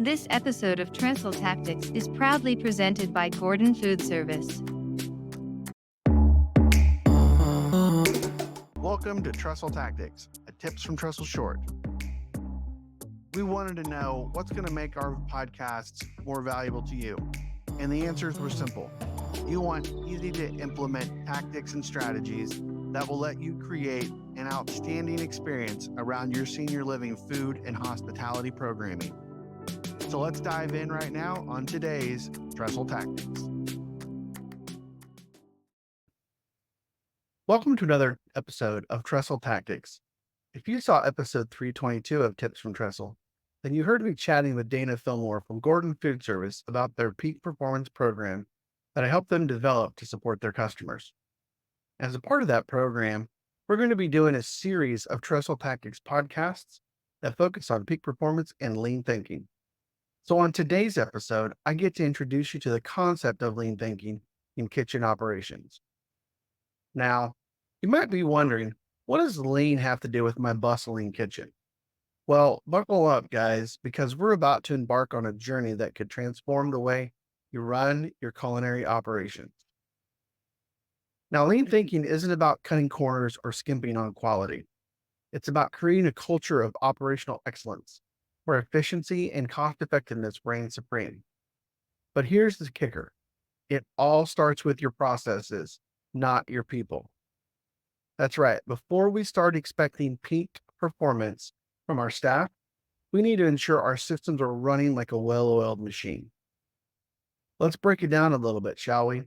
This episode of Trestle Tactics is proudly presented by Gordon Foodservice. Welcome to Trestle Tactics, a tips from Trestle short. We wanted to know what's going to make our podcasts more valuable to you. And the answers were simple. You want easy to implement tactics and strategies that will let you create an outstanding experience around your senior living food and hospitality programming. So let's dive in right now on today's Trestle Tactics. Welcome to another episode of Trestle Tactics. If you saw episode 322 of Tips from Trestle, then you heard me chatting with Dana Fillmore from Gordon Foodservice about their peak performance program that I helped them develop to support their customers. As a part of that program, we're going to be doing a series of Trestle Tactics podcasts that focus on peak performance and lean thinking. So on today's episode, I get to introduce you to the concept of lean thinking in kitchen operations. Now, you might be wondering, what does lean have to do with my bustling kitchen? Well, buckle up, guys, because we're about to embark on a journey that could transform the way you run your culinary operations. Now, lean thinking isn't about cutting corners or skimping on quality. It's about creating a culture of operational excellence, where efficiency and cost effectiveness reign supreme. But here's the kicker. It all starts with your processes, not your people. That's right. Before we start expecting peak performance from our staff, we need to ensure our systems are running like a well-oiled machine. Let's break it down a little bit, shall we?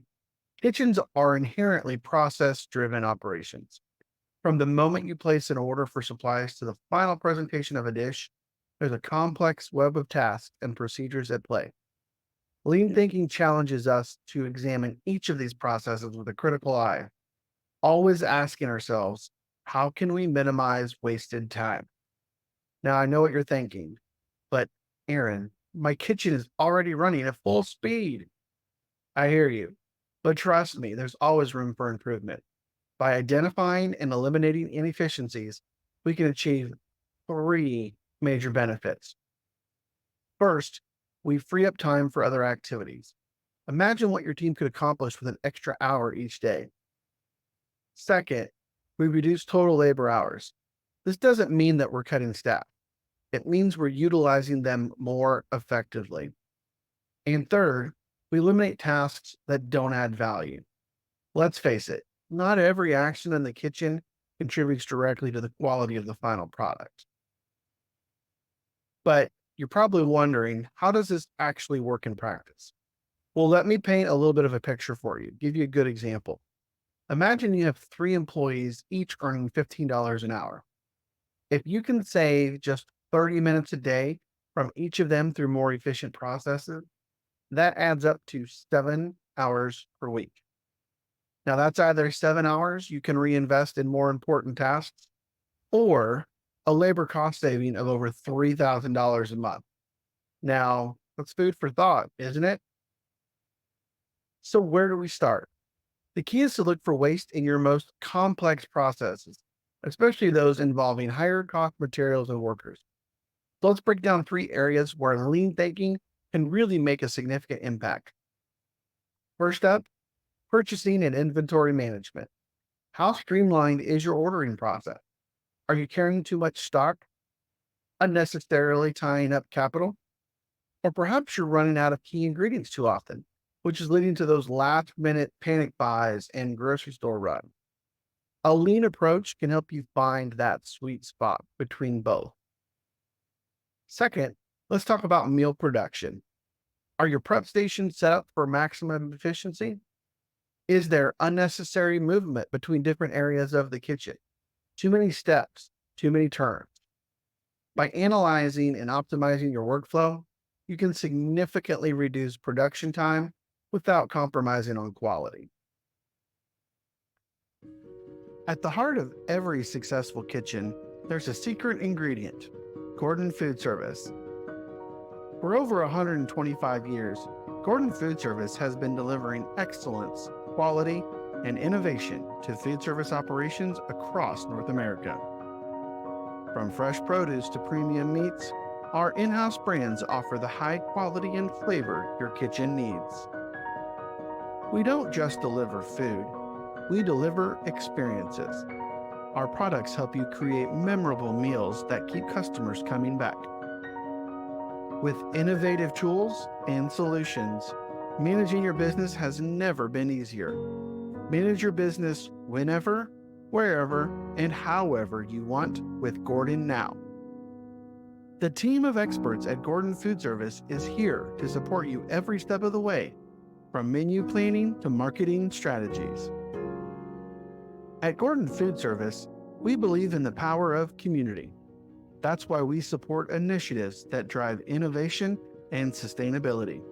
Kitchens are inherently process-driven operations. From the moment you place an order for supplies to the final presentation of a dish, there's a complex web of tasks and procedures at play. Lean thinking challenges us to examine each of these processes with a critical eye, always asking ourselves, how can we minimize wasted time? Now, I know what you're thinking, but Aaron, my kitchen is already running at full speed. I hear you, but trust me, there's always room for improvement. By identifying and eliminating inefficiencies, we can achieve three major benefits. First, we free up time for other activities. Imagine what your team could accomplish with an extra hour each day. Second, we reduce total labor hours. This doesn't mean that we're cutting staff. It means we're utilizing them more effectively. And third, we eliminate tasks that don't add value. Let's face it, not every action in the kitchen contributes directly to the quality of the final product. But you're probably wondering, how does this actually work in practice? Well, let me paint a little bit of a picture for you, give you a good example. Imagine you have 3 employees, each earning $15 an hour. If you can save just 30 minutes a day from each of them through more efficient processes, that adds up to 7 hours per week. Now, that's either 7 hours you can reinvest in more important tasks, or a labor cost saving of over $3,000 a month. Now, that's food for thought, isn't it? So where do we start? The key is to look for waste in your most complex processes, especially those involving higher cost materials and workers. So let's break down 3 areas where lean thinking can really make a significant impact. First up, purchasing and inventory management. How streamlined is your ordering process? Are you carrying too much stock, unnecessarily tying up capital? Or perhaps you're running out of key ingredients too often, which is leading to those last-minute panic buys and grocery store run. A lean approach can help you find that sweet spot between both. Second, let's talk about meal production. Are your prep stations set up for maximum efficiency? Is there unnecessary movement between different areas of the kitchen? Too many steps, too many turns. By analyzing and optimizing your workflow, you can significantly reduce production time without compromising on quality. At the heart of every successful kitchen, there's a secret ingredient, Gordon Foodservice. For over 125 years, Gordon Foodservice has been delivering excellence, quality, and innovation to food service operations across North America. From fresh produce to premium meats, Our in-house brands offer the high quality and flavor your kitchen needs. We don't just deliver food, we deliver experiences. Our products help you create memorable meals that keep customers coming back. With innovative tools and solutions, managing your business has never been easier. Manage your business whenever, wherever, and however you want with Gordon Now. The team of experts at Gordon Food Service is here to support you every step of the way, from menu planning to marketing strategies. At Gordon Food Service, we believe in the power of community. That's why we support initiatives that drive innovation and sustainability.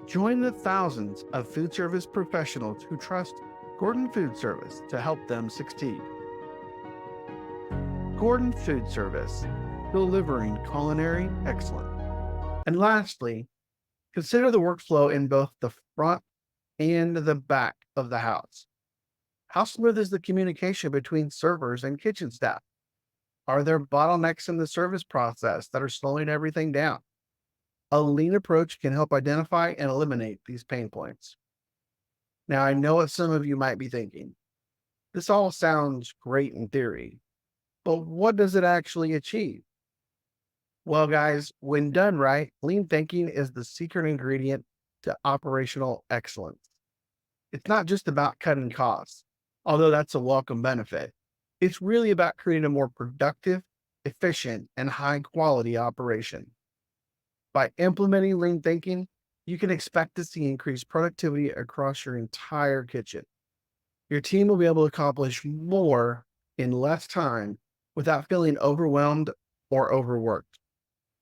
Join the thousands of food service professionals who trust Gordon Food Service to help them succeed. Gordon Food Service, delivering culinary excellence. And lastly, consider the workflow in both the front and the back of the house. How smooth is the communication between servers and kitchen staff? Are there bottlenecks in the service process that are slowing everything down? A lean approach can help identify and eliminate these pain points. Now, I know what some of you might be thinking. This all sounds great in theory, but what does it actually achieve? Well, guys, when done right, lean thinking is the secret ingredient to operational excellence. It's not just about cutting costs, although that's a welcome benefit. It's really about creating a more productive, efficient, and high-quality operation. By implementing lean thinking, you can expect to see increased productivity across your entire kitchen. Your team will be able to accomplish more in less time without feeling overwhelmed or overworked.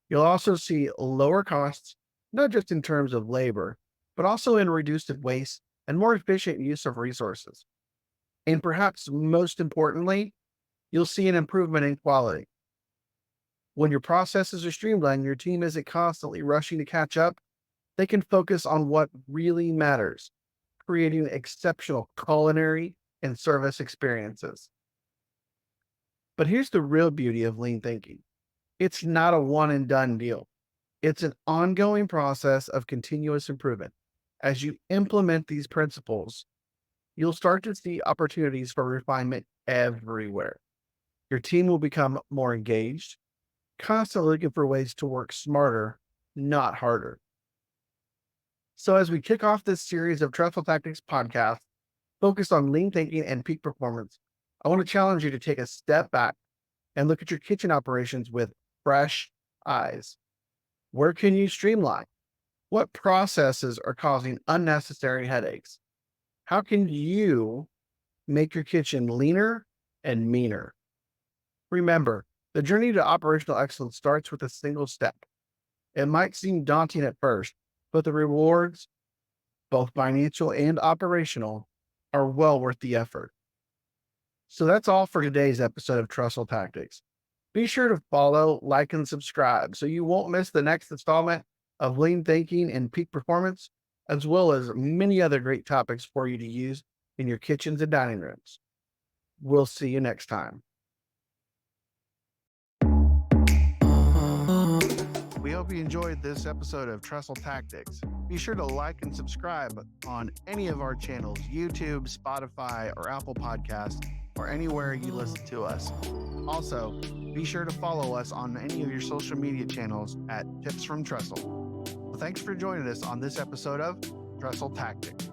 You'll also see lower costs, not just in terms of labor, but also in reduced waste and more efficient use of resources. And perhaps most importantly, you'll see an improvement in quality. When your processes are streamlined, your team isn't constantly rushing to catch up. They can focus on what really matters, creating exceptional culinary and service experiences. But here's the real beauty of lean thinking. It's not a one and done deal. It's an ongoing process of continuous improvement. As you implement these principles, you'll start to see opportunities for refinement everywhere. Your team will become more engaged, constantly looking for ways to work smarter, not harder. So as we kick off this series of Trestle Tactics podcasts focused on lean thinking and peak performance, I want to challenge you to take a step back and look at your kitchen operations with fresh eyes. Where can you streamline? What processes are causing unnecessary headaches? How can you make your kitchen leaner and meaner? Remember, the journey to operational excellence starts with a single step. It might seem daunting at first, but the rewards, both financial and operational, are well worth the effort. So that's all for today's episode of Trestle Tactics. Be sure to follow, like, and subscribe so you won't miss the next installment of lean thinking and peak performance, as well as many other great topics for you to use in your kitchens and dining rooms. We'll see you next time. We hope you enjoyed this episode of Trestle Tactics. Be sure to like and subscribe on any of our channels, YouTube, Spotify, or Apple Podcasts, or anywhere you listen to us. Also, be sure to follow us on any of your social media channels at Tips from Trestle. Well, thanks for joining us on this episode of Trestle Tactics.